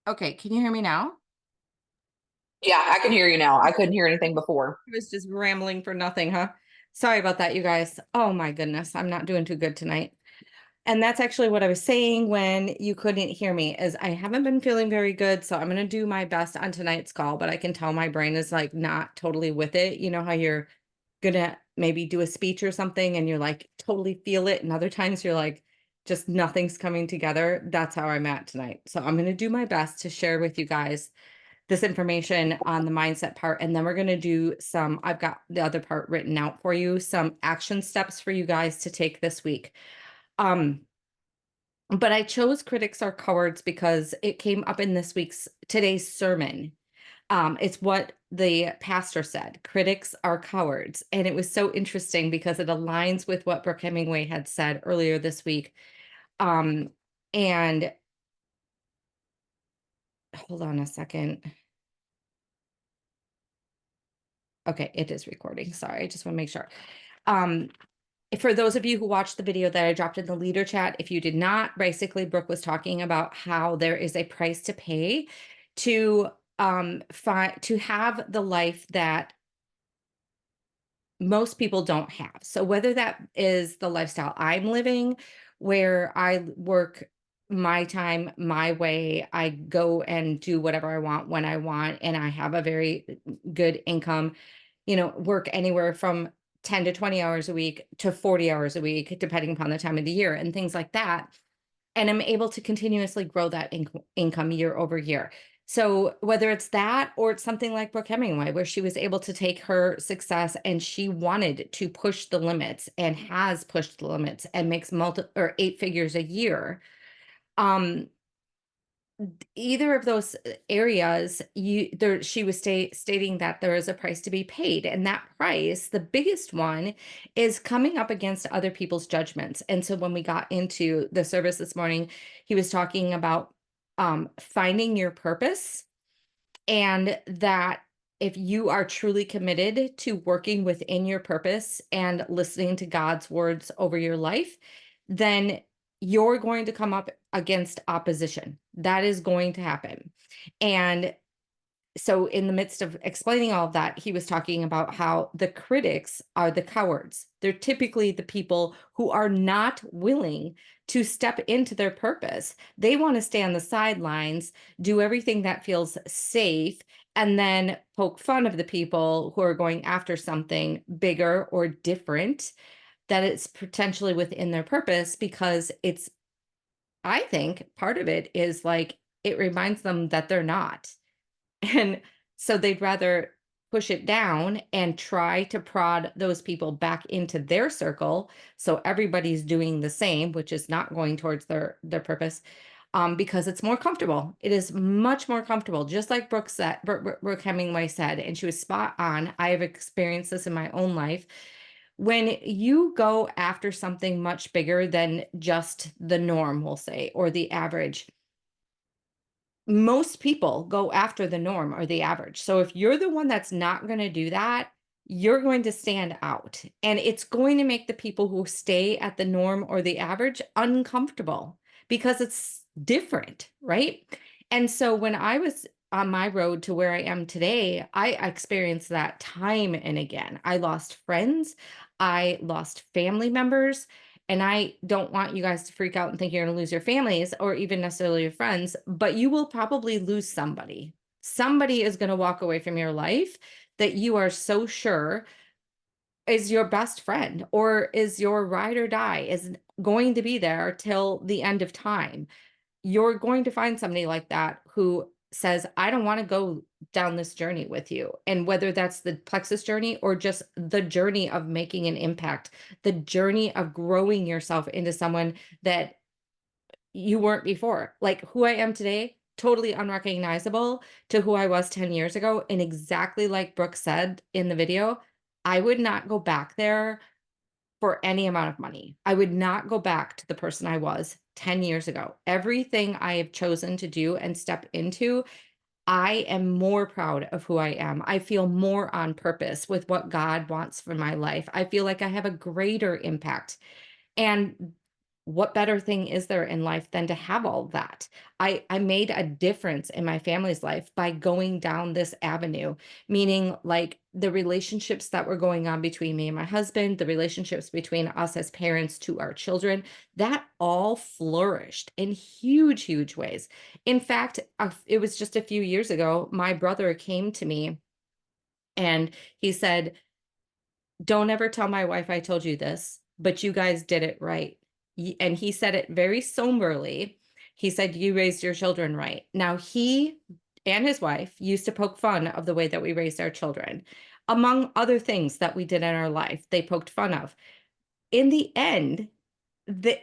Okay, can you hear me now? Yeah, I can hear you now. I couldn't hear anything before. I was just rambling for nothing, huh? Sorry about that, you guys. Oh my goodness, I'm not doing too good tonight. And that's actually what I was saying when you couldn't hear me, is I haven't been feeling very good, so I'm gonna do my best on tonight's call, but I can tell my brain is like not totally with it. You know how you're gonna maybe do a speech or something and you're like totally feel it, and other times you're like just nothing's coming together. That's how I'm at tonight. So I'm gonna do my best to share with you guys this information on the mindset part. And then we're going to do some, I've got the other part written out for you, some action steps for you guys to take this week. Um, but I chose critics are cowards because it came up in today's sermon. It's what the pastor said. Critics are cowards. And it was so interesting because it aligns with what Brooke Hemingway had said earlier this week. Um, and hold on a second. Okay, it is recording. Sorry, I just want to make sure. Um, for those of you who watched the video that I dropped in the leader chat, if you did not, basically Brooke was talking about how there is a price to pay to to have the life that most people don't have. So whether that is the lifestyle I'm living, where I work my time my way, I go and do whatever I want when I want, and I have a very good income, work anywhere from 10 to 20 hours a week to 40 hours a week, depending upon the time of the year and things like that. And I'm able to continuously grow that income year over year. So whether it's that or it's something like Brooke Hemingway, where she was able to take her success and she wanted to push the limits and has pushed the limits and makes multi or eight figures a year. Um, Either of those areas, she was stating that there is a price to be paid, and that price, the biggest one, is coming up against other people's judgments. And so when we got into the service this morning, he was talking about finding your purpose, and that if you are truly committed to working within your purpose and listening to God's words over your life, then you're going to come up against opposition. That is going to happen. And so, in the midst of explaining all of that, he was talking about how the critics are the cowards. They're typically the people who are not willing to step into their purpose. They want to stay on the sidelines, do everything that feels safe, and then poke fun of the people who are going after something bigger or different that it's potentially within their purpose, because I think part of it is like it reminds them that they're not. And so they'd rather push it down and try to prod those people back into their circle. So everybody's doing the same, which is not going towards their purpose, because it's more comfortable. It is much more comfortable, just like Brooke Hemingway said, and she was spot on. I have experienced this in my own life. When you go after something much bigger than just the norm, we'll say, or the average, most people go after the norm or the average. So if you're the one that's not going to do that, you're going to stand out. And it's going to make the people who stay at the norm or the average uncomfortable because it's different, right? And so when I was on my road to where I am today, I experienced that time and again. I lost friends, I lost family members, and I don't want you guys to freak out and think you're going to lose your families or even necessarily your friends, but you will probably lose somebody. Somebody is going to walk away from your life that you are so sure is your best friend or is your ride or die, is going to be there till the end of time. You're going to find somebody like that who says, I don't want to go down this journey with you. And whether that's the plexus journey or just the journey of making an impact, the journey of growing yourself into someone that you weren't before. Like who I am today, totally unrecognizable to who I was 10 years ago. And exactly like Brooke said in the video, I would not go back there for any amount of money. I would not go back to the person I was 10 years ago. Everything I have chosen to do and step into, I am more proud of who I am. I feel more on purpose with what God wants for my life. I feel like I have a greater impact. And what better thing is there in life than to have all that? I made a difference in my family's life by going down this avenue, meaning like the relationships that were going on between me and my husband, the relationships between us as parents to our children, that all flourished in huge, huge ways. In fact, it was just a few years ago, my brother came to me and he said, "Don't ever tell my wife I told you this, but you guys did it right." And he said it very somberly. He said, "You raised your children right." Now, he and his wife used to poke fun of the way that we raised our children. Among other things that we did in our life, they poked fun of. In the end,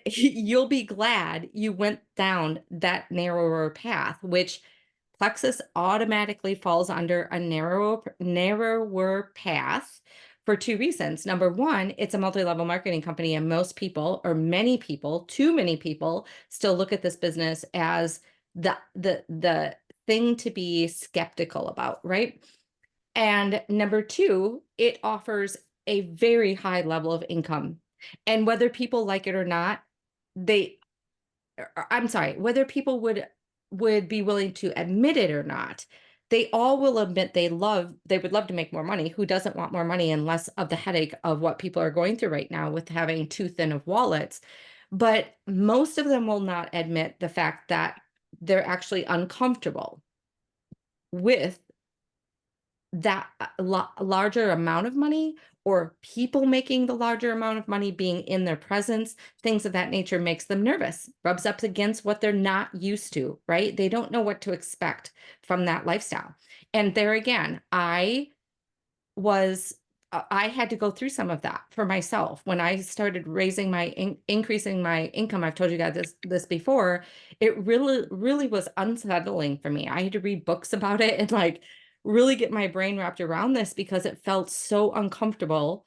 you'll be glad you went down that narrower path, which Plexus automatically falls under a narrower path for two reasons. Number one, it's a multi-level marketing company, and most people, or many people, too many people, still look at this business as the thing to be skeptical about, right? And number two, it offers a very high level of income. And whether people like it or not, they I'm sorry, whether people would be willing to admit it or not, they all will admit they would love to make more money. Who doesn't want more money and less of the headache of what people are going through right now with having too thin of wallets? But most of them will not admit the fact that they're actually uncomfortable with that larger amount of money, or people making the larger amount of money being in their presence, things of that nature makes them nervous, rubs up against what they're not used to, right? They don't know what to expect from that lifestyle. And there again, was I had to go through some of that for myself when I started raising my increasing my income. I've told you guys this before. It really was unsettling for me. I had to read books about it and like really get my brain wrapped around this because it felt so uncomfortable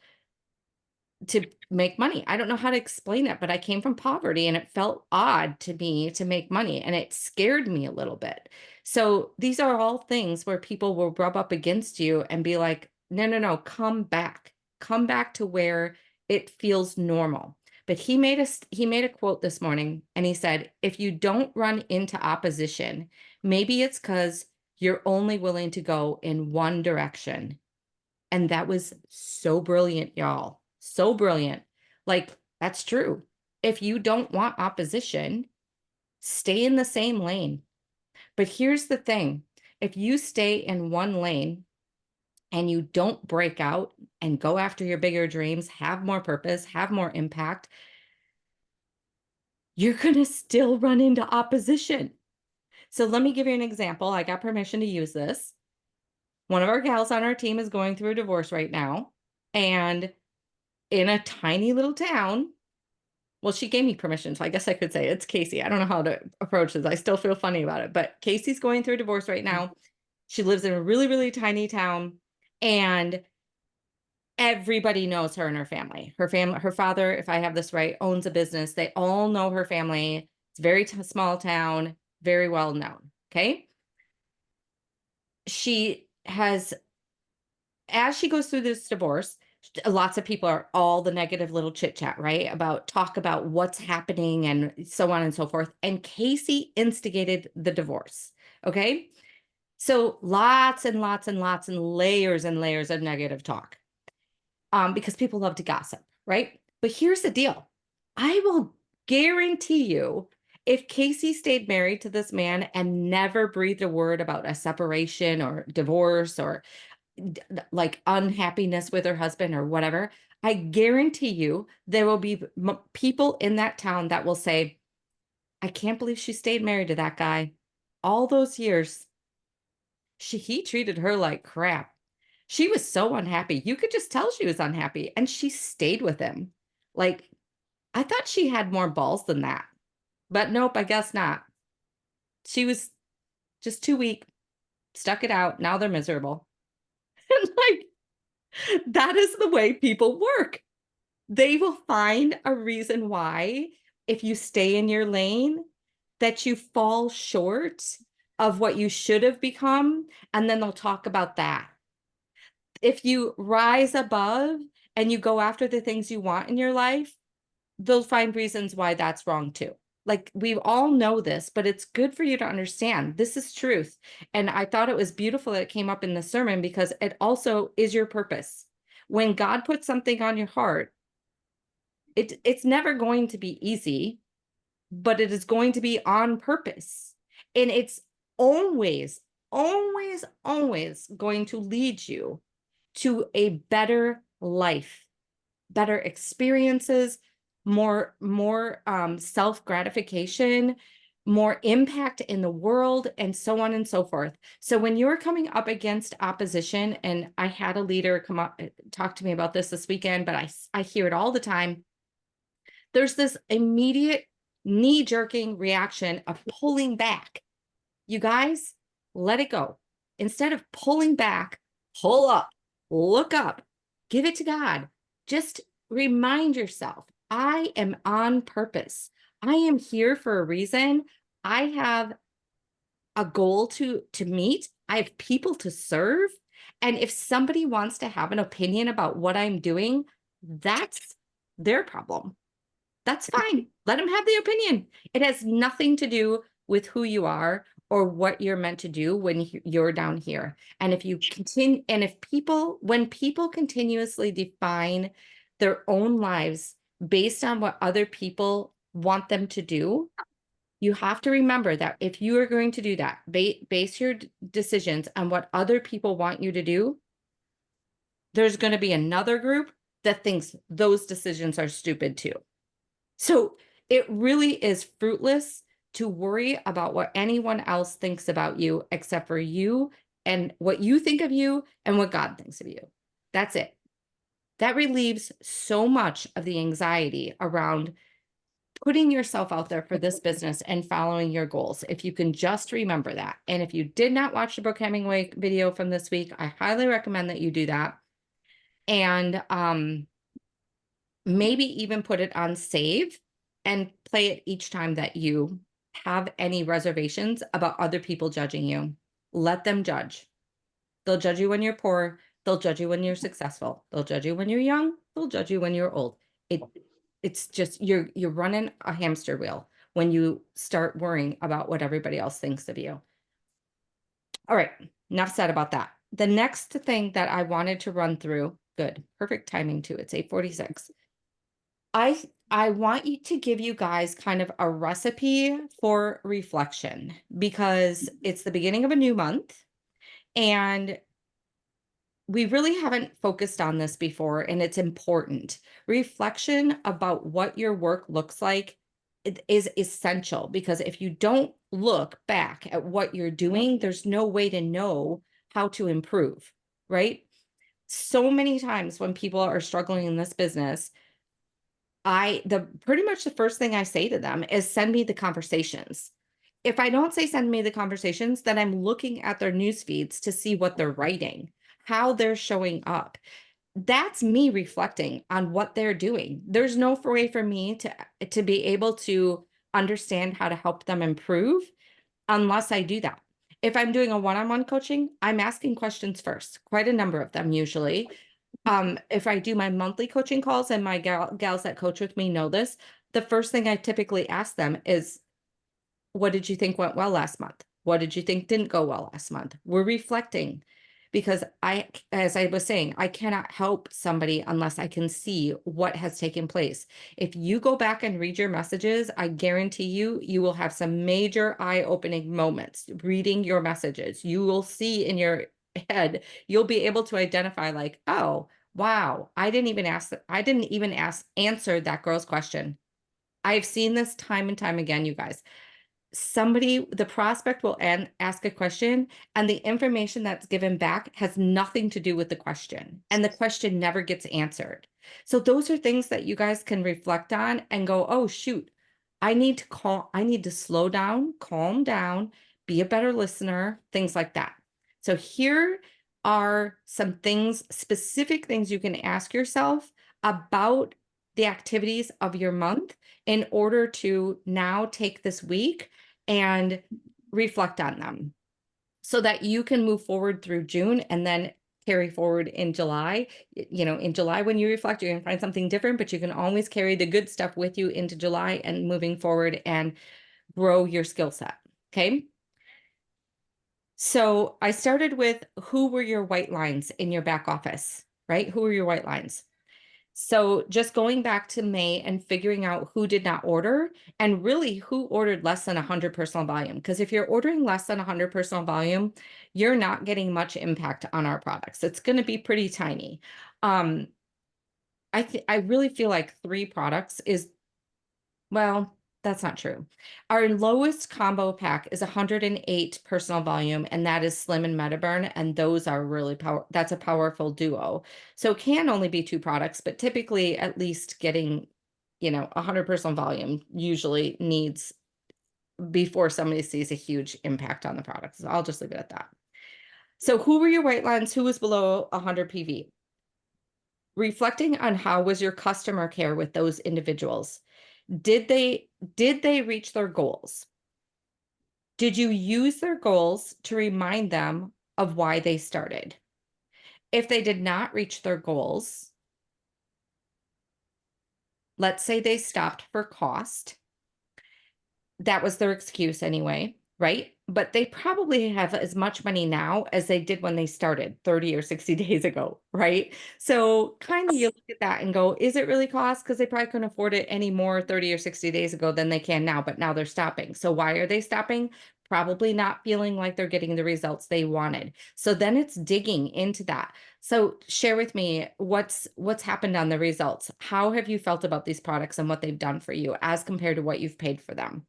to make money. I don't know how to explain it, but I came from poverty and it felt odd to me to make money and it scared me a little bit. So these are all things where people will rub up against you and be like, no, no, no, come back. Come back to where it feels normal. But he made a quote this morning and he said, if you don't run into opposition, maybe it's because you're only willing to go in one direction. And that was so brilliant, y'all. So brilliant. Like, that's true. If you don't want opposition, stay in the same lane. But here's the thing, if you stay in one lane and you don't break out and go after your bigger dreams, have more purpose, have more impact, you're going to still run into opposition. So let me give you an example. I got permission to use this. One of our gals on our team is going through a divorce right now. And in a tiny little town, well, she gave me permission, so I guess I could say it's Casey. I don't know how to approach this. I still feel funny about it, but Casey's going through a divorce right now. She lives in a really, really tiny town, and everybody knows her and her family. Her father, if I have this right, owns a business. They all know her family. It's a very small town, very well known. Okay. She has As she goes through this divorce, lots of people are all the negative little chit chat, right? Talk about what's happening and so on and so forth. And Casey instigated the divorce. Okay. So lots and lots and lots and layers of negative talk, because people love to gossip, right? But here's the deal. I will guarantee you, if Casey stayed married to this man and never breathed a word about a separation or divorce or like unhappiness with her husband or whatever, I guarantee you there will be people in that town that will say, I can't believe she stayed married to that guy. All those years, he treated her like crap. She was so unhappy. You could just tell she was unhappy, and she stayed with him. Like, I thought she had more balls than that. But nope, I guess not. She was just too weak, stuck it out. Now they're miserable. Like, that is the way people work. They will find a reason why, if you stay in your lane, that you fall short of what you should have become, and then they'll talk about that. If you rise above and you go after the things you want in your life, they'll find reasons why that's wrong too. Like, we all know this, but it's good for you to understand this is truth. And I thought it was beautiful that it came up in the sermon because it also is your purpose. When God puts something on your heart, it's never going to be easy, but it is going to be on purpose. And it's always, always, always going to lead you to a better life, better experiences, more self-gratification, more impact in the world, and so on and so forth. So when you're coming up against opposition, and I had a leader come up talk to me about this weekend, but I hear it all the time. There's this immediate knee-jerking reaction of pulling back. You guys, let it go. Instead of pulling back, pull up, look up, give it to God. Just remind yourself, I am on purpose. I am here for a reason. I have a goal to meet. I have people to serve. And if somebody wants to have an opinion about what I'm doing, that's their problem. That's fine. Let them have the opinion. It has nothing to do with who you are or what you're meant to do when you're down here. And if you continue, and if people, when people continuously define their own lives based on what other people want them to do, you have to remember that if you are going to do that, base your decisions on what other people want you to do, there's going to be another group that thinks those decisions are stupid too. So it really is fruitless to worry about what anyone else thinks about you except for you and what you think of you and what God thinks of you. That's it. That relieves so much of the anxiety around putting yourself out there for this business and following your goals. If you can just remember that. And if you did not watch the Brooke Hemingway video from this week, I highly recommend that you do that. And maybe even put it on save and play it each time that you have any reservations about other people judging you. Let them judge. They'll judge you when you're poor. They'll judge you when you're successful. They'll judge you when you're young. They'll judge you when you're old. It's just you're running a hamster wheel when you start worrying about what everybody else thinks of you. All right, enough said about that. The next thing that I wanted to run through, good, perfect timing too. It's 8:46. I want you to give you guys kind of a recipe for reflection because it's the beginning of a new month and we really haven't focused on this before and it's important. Reflection about what your work looks like is essential because if you don't look back at what you're doing, there's no way to know how to improve, right? So many times when people are struggling in this business, pretty much the first thing I say to them is send me the conversations. If I don't say send me the conversations, then I'm looking at their news feeds to see what they're writing, how they're showing up. That's me reflecting on what they're doing. There's no way for me to be able to understand how to help them improve unless I do that. If I'm doing a one-on-one coaching, I'm asking questions first, quite a number of them usually. If I do my monthly coaching calls and my gals that coach with me know this, the first thing I typically ask them is, what did you think went well last month? What did you think didn't go well last month? We're reflecting because as I was saying, I cannot help somebody unless I can see what has taken place. If you go back and read your messages, I guarantee you, you will have some major eye-opening moments reading your messages. You will see in your head, you'll be able to identify like, oh, wow, I didn't even answer that girl's question. I've seen this time and time again, you guys. The prospect will ask a question and the information that's given back has nothing to do with the question and the question never gets answered. So those are things that you guys can reflect on and go, oh shoot, I need to slow down, calm down, be a better listener, things like that. So here are some things, specific things you can ask yourself about the activities of your month in order to now take this week and reflect on them so that you can move forward through June and then carry forward in July. In July, when you reflect, you're going to find something different, but you can always carry the good stuff with you into July and moving forward and grow your skill set. Okay. So I started with who were your white lines in your back office, right? Who were your white lines? So just going back to May and figuring out who did not order and really who ordered less than 100 personal volume. Because if you're ordering less than 100 personal volume, you're not getting much impact on our products. It's going to be pretty tiny. Um, I really feel like 3 products is, well, that's not true. Our lowest combo pack is 108 personal volume, and that is Slim and Metaburn, and those are really that's a powerful duo. So it can only be 2 products, but typically at least getting, 100 personal volume usually needs before somebody sees a huge impact on the product. So I'll just leave it at that. So who were your white lines? Who was below 100 PV? Reflecting on how was your customer care with those individuals? Did they reach their goals? Did you use their goals to remind them of why they started? If they did not reach their goals, let's say they stopped for cost. That was their excuse anyway, right? But they probably have as much money now as they did when they started 30 or 60 days ago, right? So kind of you look at that and go, is it really cost? Because they probably couldn't afford it any more 30 or 60 days ago than they can now, but now they're stopping. So why are they stopping? Probably not feeling like they're getting the results they wanted. So then it's digging into that. So share with me what's happened on the results. How have you felt about these products and what they've done for you as compared to what you've paid for them?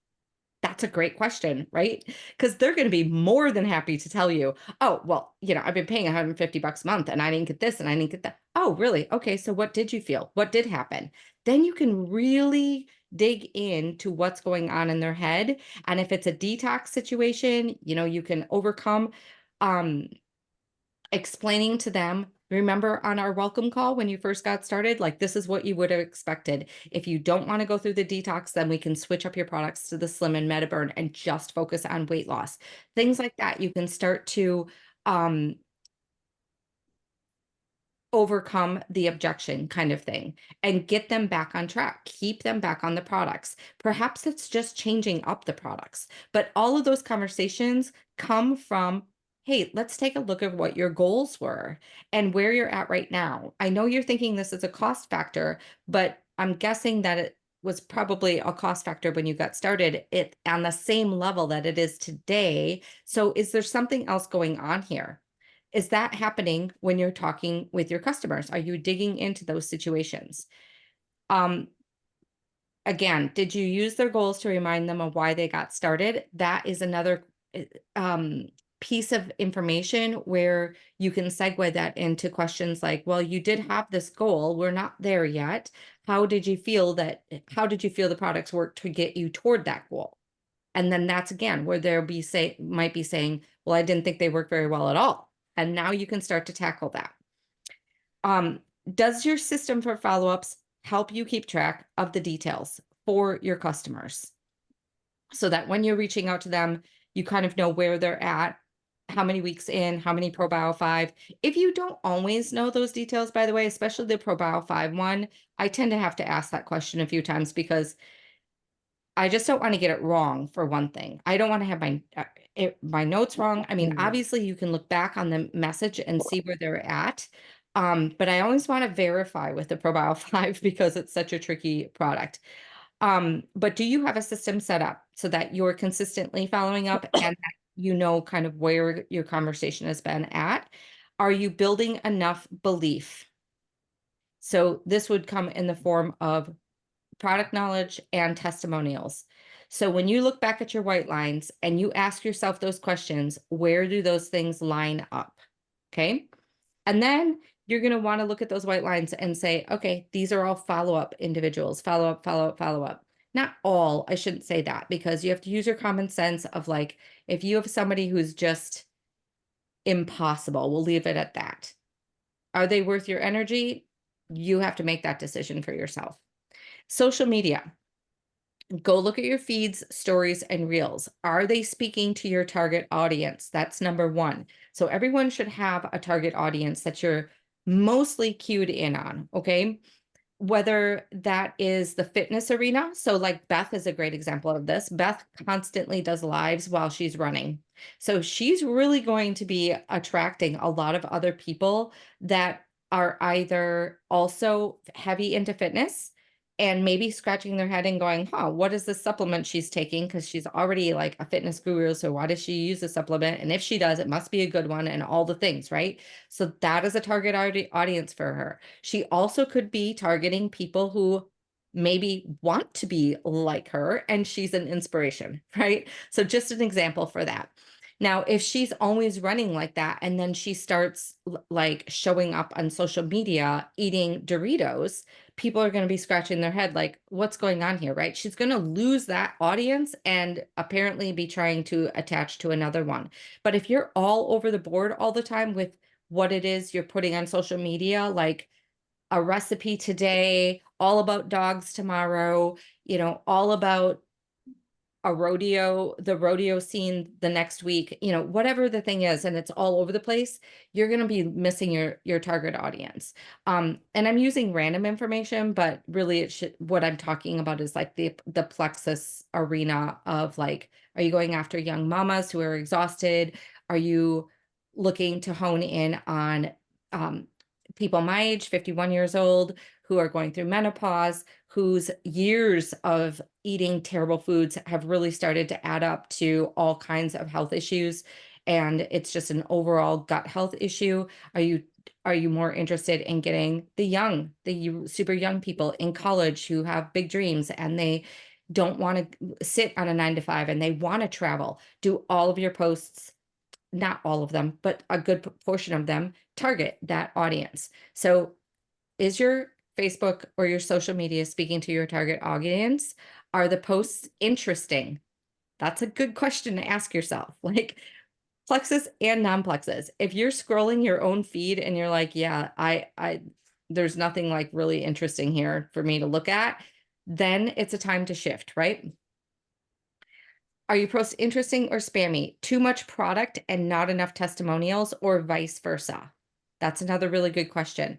That's a great question, right? Because they're going to be more than happy to tell you, oh, well, I've been paying $150 a month and I didn't get this and I didn't get that. Oh, really? Okay. So what did you feel? What did happen? Then you can really dig into what's going on in their head. And if it's a detox situation, you can overcome. Um, Explaining to them, remember on our welcome call when you first got started, like this is what you would have expected. If you don't want to go through the detox, then we can switch up your products to the Slim and Metaburn and just focus on weight loss. Things like that. You can start to um, overcome the objection kind of thing and get them back on track, keep them back on the products. Perhaps it's just changing up the products, but all of those conversations come from, hey, let's take a look at what your goals were and where you're at right now. I know you're thinking this is a cost factor, but I'm guessing that it was probably a cost factor when you got started it on the same level that it is today. So is there something else going on here? Is that happening when you're talking with your customers? Are you digging into those situations? Um, Again, did you use their goals to remind them of why they got started? That is another um, piece of information where you can segue that into questions like, well, you did have this goal. We're not there yet. How did you feel the products worked to get you toward that goal? And then that's again where might be saying, well, I didn't think they work very well at all. And now you can start to tackle that. Um, does your system for follow-ups help you keep track of the details for your customers so that when you're reaching out to them, you kind of know where they're at, how many weeks in, how many ProBio 5. If you don't always know those details, by the way, especially the ProBio 5 one, I tend to have to ask that question a few times because I just don't wanna get it wrong for one thing. I don't wanna have my notes wrong. I mean, obviously, you can look back on the message and see where they're at, but I always wanna verify with the ProBio 5 because it's such a tricky product. But do you have a system set up so that you're consistently following up and that you know kind of where your conversation has been at? Are you building enough belief? So this would come in the form of product knowledge and testimonials. So when you look back at your white lines and you ask yourself those questions, where do those things line up? Okay. And then you're going to want to look at those white lines and say, okay, these are all follow up individuals, follow up, follow up, follow up. Not all, I shouldn't say that because you have to use your common sense of like, if you have somebody who's just impossible, we'll leave it at that. Are they worth your energy? You have to make that decision for yourself. Social media. Go look at your feeds, stories, and reels. Are they speaking to your target audience? That's number one. So everyone should have a target audience that you're mostly cued in on. Okay. Whether that is the fitness arena. So, like Beth is a great example of this. Beth constantly does lives while she's running. So, she's really going to be attracting a lot of other people that are either also heavy into fitness and maybe scratching their head and going, huh, what is this supplement she's taking? Because she's already like a fitness guru. So, why does she use a supplement? And if she does, it must be a good one and all the things, right? So, that is a target audience for her. She also could be targeting people who maybe want to be like her and she's an inspiration, right? So just an example for that. Now, if she's always running like that and then she starts like showing up on social media eating Doritos, people are going to be scratching their head like, what's going on here, right? She's going to lose that audience and apparently be trying to attach to another one. But if you're all over the board all the time with what it is you're putting on social media, like a recipe today, all about dogs tomorrow, all about the rodeo scene the next week, whatever the thing is, and it's all over the place, you're going to be missing your target audience. And I'm using random information, but really what I'm talking about is like the plexus arena of like, are you going after young mamas who are exhausted? Are you looking to hone in on um, people my age, 51 years old, who are going through menopause, whose years of eating terrible foods have really started to add up to all kinds of health issues, and it's just an overall gut health issue? Are you more interested in getting super young people in college who have big dreams and they don't want to sit on a 9 to 5 and they want to travel? Do all of your posts, not all of them, but a good portion of them, target that audience? So is your Facebook or your social media speaking to your target audience? Are the posts interesting? That's a good question to ask yourself. Like plexus and non-plexus. If you're scrolling your own feed and you're like, yeah, I there's nothing like really interesting here for me to look at, then it's a time to shift, right? Are your posts interesting or spammy? Too much product and not enough testimonials, or vice versa? That's another really good question.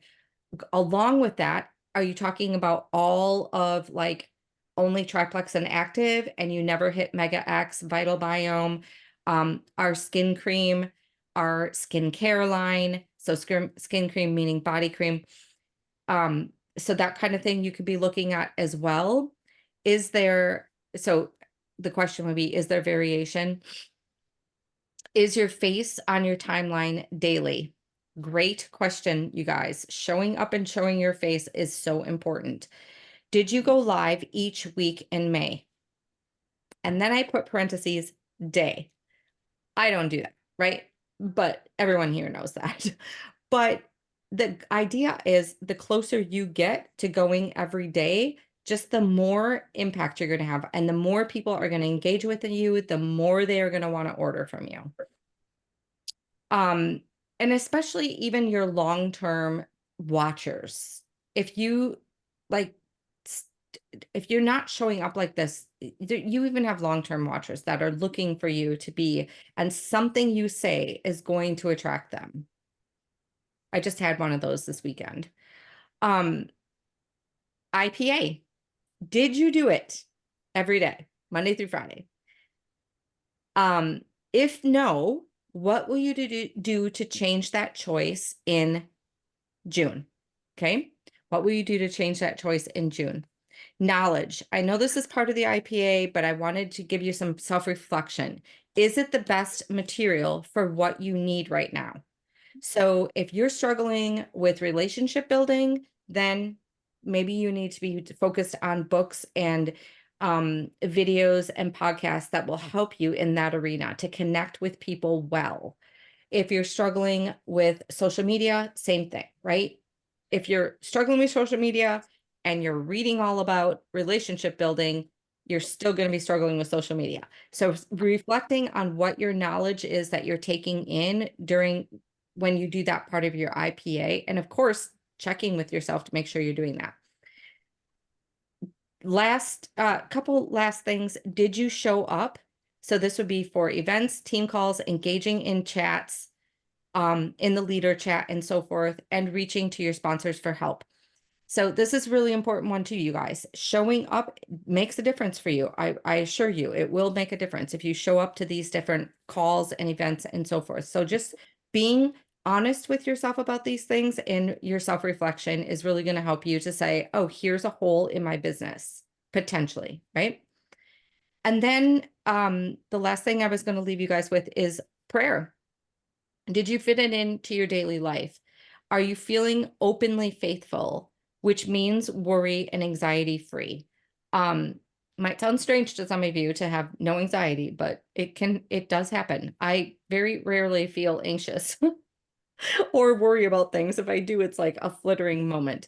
Along with that, are you talking about all of like only triplex and active and you never hit Mega X, Vital Biome, our skin cream, our skincare line? So skin cream meaning body cream. So that kind of thing you could be looking at as well. So the question would be, is there variation? Is your face on your timeline daily? Great question, you guys. Showing up and showing your face is so important. Did you go live each week in May? And then I put parentheses, day. I don't do that, right? But everyone here knows that. But the idea is the closer you get to going every day, just the more impact you're going to have. And the more people are going to engage with you, the more they are going to want to order from you. And especially even your long-term watchers. If you like, if you're not showing up like this, you even have long-term watchers that are looking for you to be, and something you say is going to attract them. I just had one of those this weekend. Um, IPA. Did you do it every day, Monday through Friday? If no, what will you do to change that choice in June? Okay. What will you do to change that choice in June? Knowledge. I know this is part of the IPA, but I wanted to give you some self-reflection. Is it the best material for what you need right now? So if you're struggling with relationship building, then maybe you need to be focused on books and videos and podcasts that will help you in that arena to connect with people well. If you're struggling with social media, same thing, right? If you're struggling with social media and you're reading all about relationship building, you're still going to be struggling with social media. So reflecting on what your knowledge is that you're taking in during when you do that part of your IPA, and of course, checking with yourself to make sure you're doing that. Last couple last things. Did you show up? So this would be for events, team calls, engaging in chats, in the leader chat and so forth, and reaching to your sponsors for help. So this is really important one too, you guys. Showing up makes a difference for you. I assure you, it will make a difference if you show up to these different calls and events and so forth. So just being honest with yourself about these things and your self-reflection is really going to help you to say, oh, here's a hole in my business, potentially, right? And then the last thing I was going to leave you guys with is prayer. Did you fit it into your daily life? Are you feeling openly faithful, which means worry and anxiety free? Um, might sound strange to some of you to have no anxiety, but it does happen. I very rarely feel anxious or worry about things. If I do, it's like a flittering moment.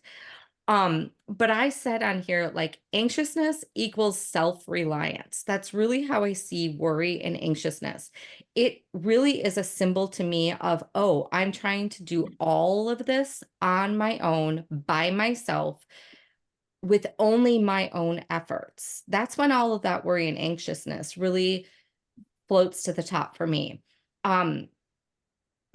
But I said on here, like anxiousness equals self-reliance. That's really how I see worry and anxiousness. It really is a symbol to me of, oh, I'm trying to do all of this on my own by myself with only my own efforts. That's when all of that worry and anxiousness really floats to the top for me. Um,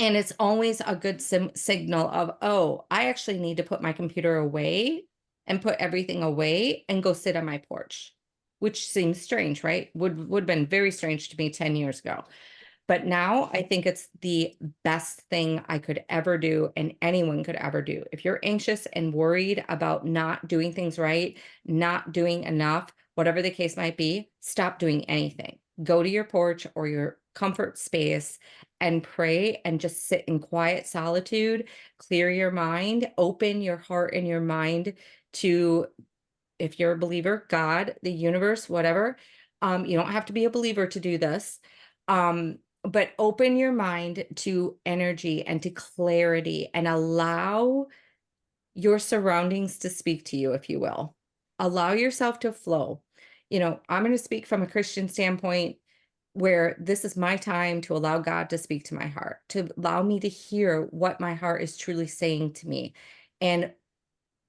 and it's always a good signal of, oh, I actually need to put my computer away and put everything away and go sit on my porch, which seems strange, right? Would have been very strange to me 10 years ago. But now I think it's the best thing I could ever do and anyone could ever do. If you're anxious and worried about not doing things right, not doing enough, whatever the case might be, stop doing anything. Go to your porch or your comfort space and pray and just sit in quiet solitude, clear your mind, open your heart and your mind to, if you're a believer, God, the universe, whatever. You don't have to be a believer to do this. But open your mind to energy and to clarity and allow your surroundings to speak to you, if you will. Allow yourself to flow. I'm going to speak from a Christian standpoint where this is my time to allow God to speak to my heart, to allow me to hear what my heart is truly saying to me, and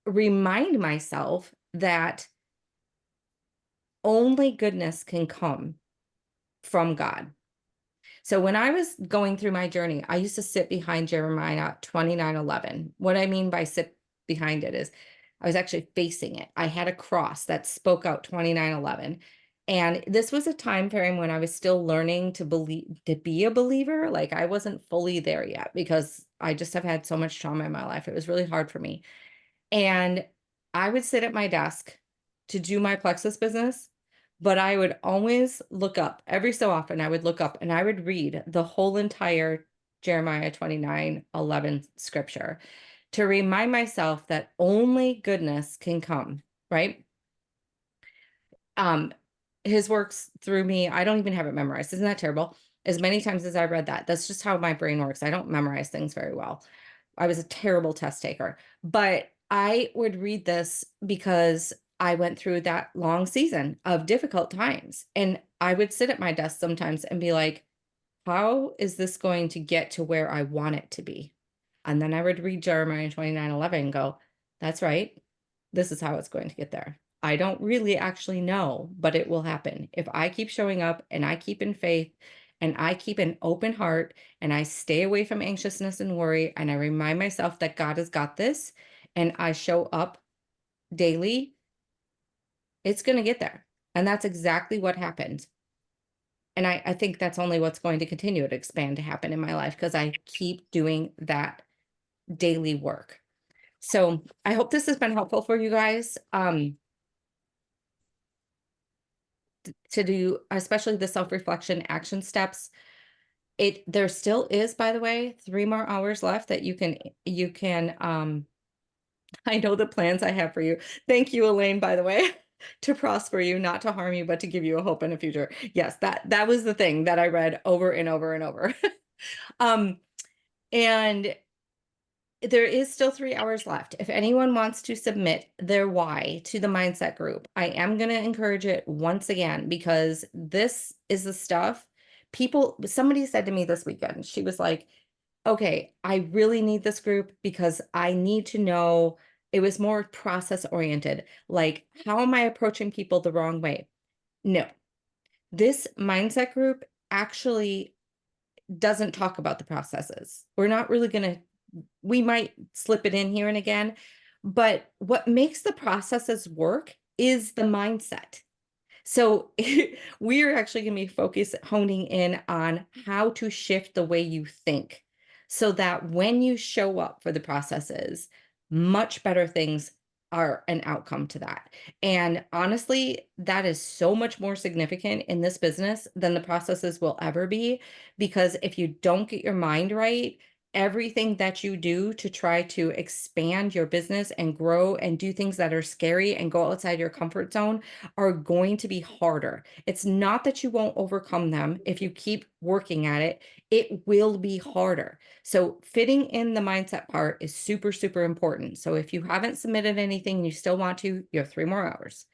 remind myself that only goodness can come from God. So when I was going through my journey, I used to sit behind Jeremiah 29:11. What I mean by sit behind it is I was actually facing it. I had a cross that spoke out 29:11. And this was a time frame when I was still learning to believe, to be a believer. Like I wasn't fully there yet because I just have had so much trauma in my life. It was really hard for me. And I would sit at my desk to do my plexus business, but I would always look up. Every so often, I would look up and I would read the whole entire Jeremiah 29:11 scripture to remind myself that only goodness can come, right? Um, his works through me, I don't even have it memorized. Isn't that terrible? As many times as I read that, that's just how my brain works. I don't memorize things very well. I was a terrible test taker, but I would read this because I went through that long season of difficult times. And I would sit at my desk sometimes and be like, how is this going to get to where I want it to be? And then I would read Jeremiah 29:11 and go, that's right. This is how it's going to get there. I don't really actually know, but it will happen. If I keep showing up and I keep in faith and I keep an open heart and I stay away from anxiousness and worry and I remind myself that God has got this and I show up daily, it's going to get there. And that's exactly what happened. And I think that's only what's going to continue to expand to happen in my life because I keep doing that daily work. So I hope this has been helpful for you guys. To do, especially the self-reflection action steps. There still is, by the way, 3 more hours left that you can I know the plans I have for you. Thank you, Elaine, by the way, to prosper you, not to harm you, but to give you a hope in the future. Yes, that was the thing that I read over and over and over. Um, and there is still 3 hours left. If anyone wants to submit their why to the mindset group, I am going to encourage it once again because this is the stuff somebody said to me this weekend. She was like, "Okay, I really need this group because I need to know It was more process oriented. Like, how am I approaching people the wrong way? No, this mindset group actually doesn't talk about the processes. We're not really going to, we might slip it in here and again, but what makes the processes work is the mindset. So we're actually going to be focused honing in on how to shift the way you think so that when you show up for the processes, much better things are an outcome to that. And honestly, that is so much more significant in this business than the processes will ever be. Because if you don't get your mind right, everything that you do to try to expand your business and grow and do things that are scary and go outside your comfort zone are going to be harder. It's not that you won't overcome them if you keep working at it, it will be harder. So, fitting in the mindset part is super, super important. So, if you haven't submitted anything and you still want to, you have 3 more hours.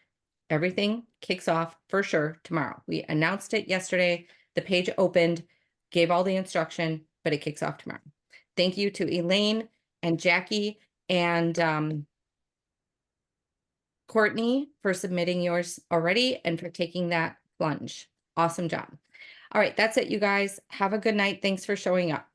Everything kicks off for sure tomorrow. We announced it yesterday. The page opened, gave all the instruction, but it kicks off tomorrow. Thank you to Elaine and Jackie and Courtney for submitting yours already and for taking that plunge. Awesome job. All right, that's it, you guys. Have a good night. Thanks for showing up.